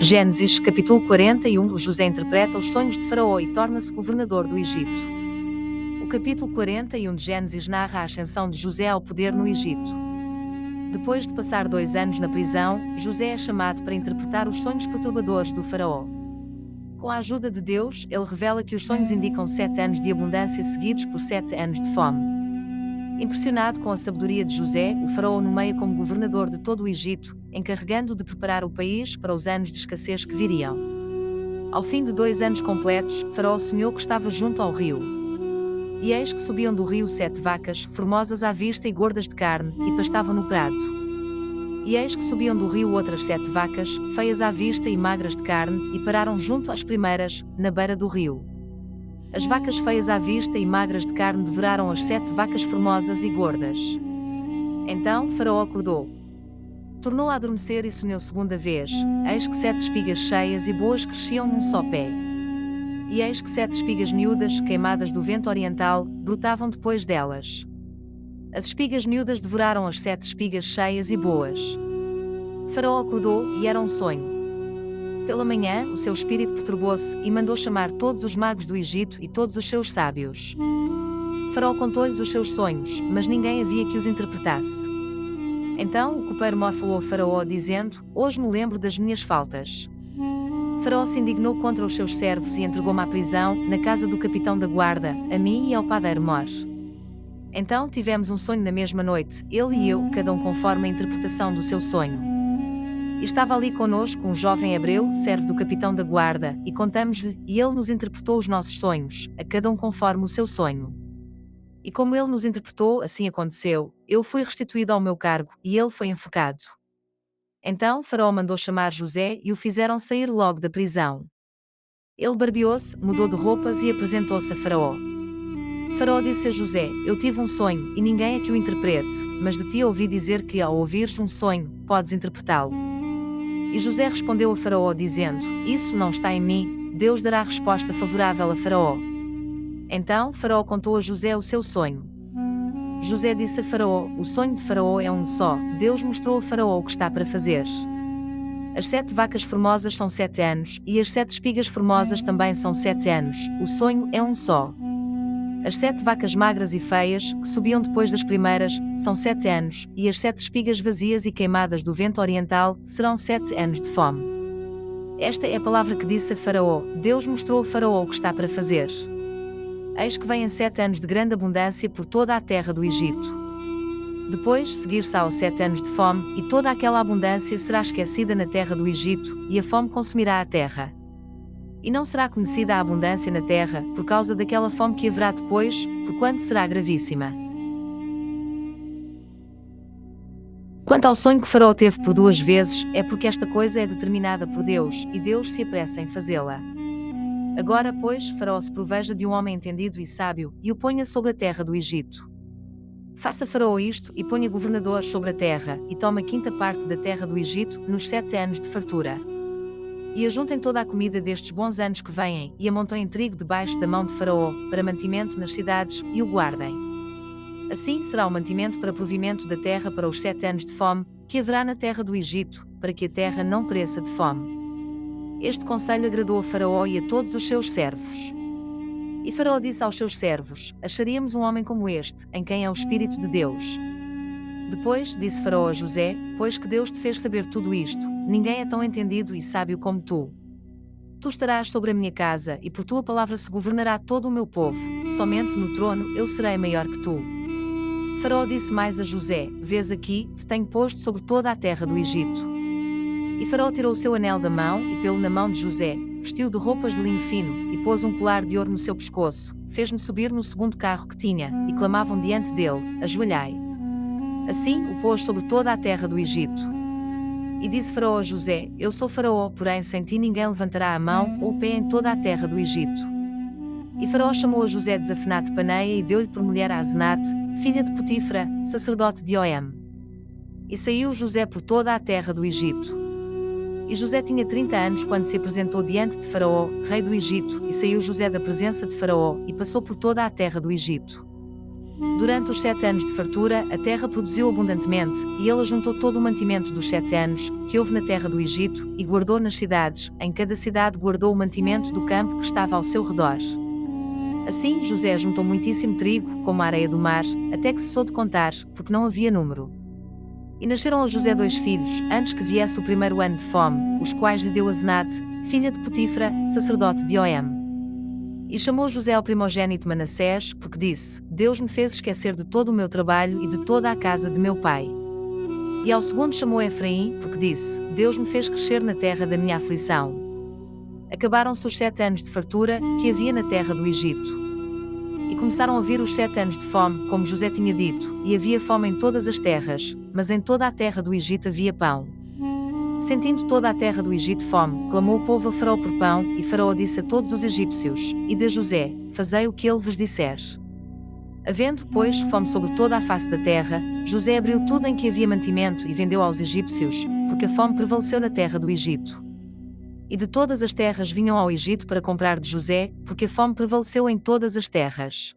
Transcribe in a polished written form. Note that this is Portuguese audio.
Gênesis, capítulo 41. José interpreta os sonhos de Faraó e torna-se governador do Egito. O capítulo 41 de Gênesis narra a ascensão de José ao poder no Egito. Depois de passar 2 anos na prisão, José é chamado para interpretar os sonhos perturbadores do Faraó. Com a ajuda de Deus, ele revela que os sonhos indicam 7 anos de abundância seguidos por 7 anos de fome. Impressionado com a sabedoria de José, o Faraó nomeia como governador de todo o Egito, encarregando-o de preparar o país para os anos de escassez que viriam. Ao fim de 2 anos completos, Faraó sonhou que estava junto ao rio. E eis que subiam do rio 7 vacas, formosas à vista e gordas de carne, e pastavam no prado. E eis que subiam do rio outras 7 vacas, feias à vista e magras de carne, e pararam junto às primeiras, na beira do rio. As vacas feias à vista e magras de carne devoraram as 7 vacas formosas e gordas. Então Faraó acordou. Tornou a adormecer e sonhou segunda vez. Eis que 7 espigas cheias e boas cresciam num só pé. E eis que 7 espigas miúdas, queimadas do vento oriental, brotavam depois delas. As espigas miúdas devoraram as 7 espigas cheias e boas. Faraó acordou, e era um sonho. Pela manhã, o seu espírito perturbou-se, e mandou chamar todos os magos do Egito e todos os seus sábios. Faraó contou-lhes os seus sonhos, mas ninguém havia que os interpretasse. Então o copeiro mor falou a Faraó, dizendo: Hoje me lembro das minhas faltas. Faraó se indignou contra os seus servos e entregou-me à prisão, na casa do capitão da guarda, a mim e ao padeiro mor. Então tivemos um sonho na mesma noite, ele e eu, cada um conforme a interpretação do seu sonho. E estava ali conosco um jovem hebreu, servo do capitão da guarda, e contamos-lhe, e ele nos interpretou os nossos sonhos, a cada um conforme o seu sonho. E como ele nos interpretou, assim aconteceu, eu fui restituído ao meu cargo, e ele foi enforcado. Então Faraó mandou chamar José, e o fizeram sair logo da prisão. Ele barbeou-se, mudou de roupas e apresentou-se a Faraó. Faraó disse a José: Eu tive um sonho, e ninguém é que o interprete, mas de ti ouvi dizer que, ao ouvires um sonho, podes interpretá-lo. E José respondeu a Faraó, dizendo: Isso não está em mim, Deus dará resposta favorável a Faraó. Então Faraó contou a José o seu sonho. José disse a Faraó: O sonho de Faraó é um só, Deus mostrou a Faraó o que está para fazer. As 7 vacas formosas são 7 anos, e as 7 espigas formosas também são 7 anos, o sonho é um só. As 7 vacas magras e feias, que subiam depois das primeiras, são 7 anos, e as 7 espigas vazias e queimadas do vento oriental, serão 7 anos de fome. Esta é a palavra que disse a Faraó: Deus mostrou a Faraó o que está para fazer. Eis que vêm 7 anos de grande abundância por toda a terra do Egito. Depois seguir-se aos 7 anos de fome, e toda aquela abundância será esquecida na terra do Egito, e a fome consumirá a terra. E não será conhecida a abundância na terra, por causa daquela fome que haverá depois, porquanto será gravíssima. Quanto ao sonho que Faraó teve por 2 vezes, é porque esta coisa é determinada por Deus, e Deus se apressa em fazê-la. Agora, pois, Faraó se proveja de um homem entendido e sábio, e o ponha sobre a terra do Egito. Faça Faraó isto, e ponha governador sobre a terra, e tome a 5ª parte da terra do Egito, nos 7 anos de fartura. E ajuntem toda a comida destes bons anos que vêm, e amontoem trigo debaixo da mão de Faraó, para mantimento nas cidades, e o guardem. Assim será o mantimento para provimento da terra para os 7 anos de fome, que haverá na terra do Egito, para que a terra não pereça de fome. Este conselho agradou a Faraó e a todos os seus servos. E Faraó disse aos seus servos: Acharíamos um homem como este, em quem é o Espírito de Deus. Depois disse Faraó a José: Pois que Deus te fez saber tudo isto, ninguém é tão entendido e sábio como tu. Tu estarás sobre a minha casa, e por tua palavra se governará todo o meu povo, somente no trono eu serei maior que tu. Faraó disse mais a José: Vês aqui, te tenho posto sobre toda a terra do Egito. E Faraó tirou o seu anel da mão, e pelo na mão de José, vestiu de roupas de linho fino, e pôs um colar de ouro no seu pescoço, fez-me subir no 2º carro que tinha, e clamavam diante dele: Ajoelhai. Assim o pôs sobre toda a terra do Egito. E disse Faraó a José: Eu sou Faraó, porém sem ti ninguém levantará a mão ou o pé em toda a terra do Egito. E Faraó chamou a José de Zafenate Paneia e deu-lhe por mulher a Asenate, filha de Potifra, sacerdote de Oem. E saiu José por toda a terra do Egito. E José tinha 30 anos quando se apresentou diante de Faraó, rei do Egito, e saiu José da presença de Faraó, e passou por toda a terra do Egito. Durante os 7 anos de fartura, a terra produziu abundantemente, e ele ajuntou todo o mantimento dos 7 anos, que houve na terra do Egito, e guardou nas cidades, em cada cidade guardou o mantimento do campo que estava ao seu redor. Assim José juntou muitíssimo trigo, como a areia do mar, até que cessou de contar, porque não havia número. E nasceram a José 2 filhos, antes que viesse o primeiro ano de fome, os quais lhe deu Asenate, filha de Potifra, sacerdote de Oem. E chamou José ao primogênito Manassés, porque disse: Deus me fez esquecer de todo o meu trabalho e de toda a casa de meu pai. E ao segundo chamou Efraim, porque disse: Deus me fez crescer na terra da minha aflição. Acabaram-se os 7 anos de fartura, que havia na terra do Egito. E começaram a vir os 7 anos de fome, como José tinha dito, e havia fome em todas as terras, mas em toda a terra do Egito havia pão. Sentindo toda a terra do Egito fome, clamou o povo a Faraó por pão, e Faraó disse a todos os egípcios: E de José, fazei o que ele vos disser. Havendo, pois, fome sobre toda a face da terra, José abriu tudo em que havia mantimento e vendeu aos egípcios, porque a fome prevaleceu na terra do Egito. E de todas as terras vinham ao Egito para comprar de José, porque a fome prevaleceu em todas as terras.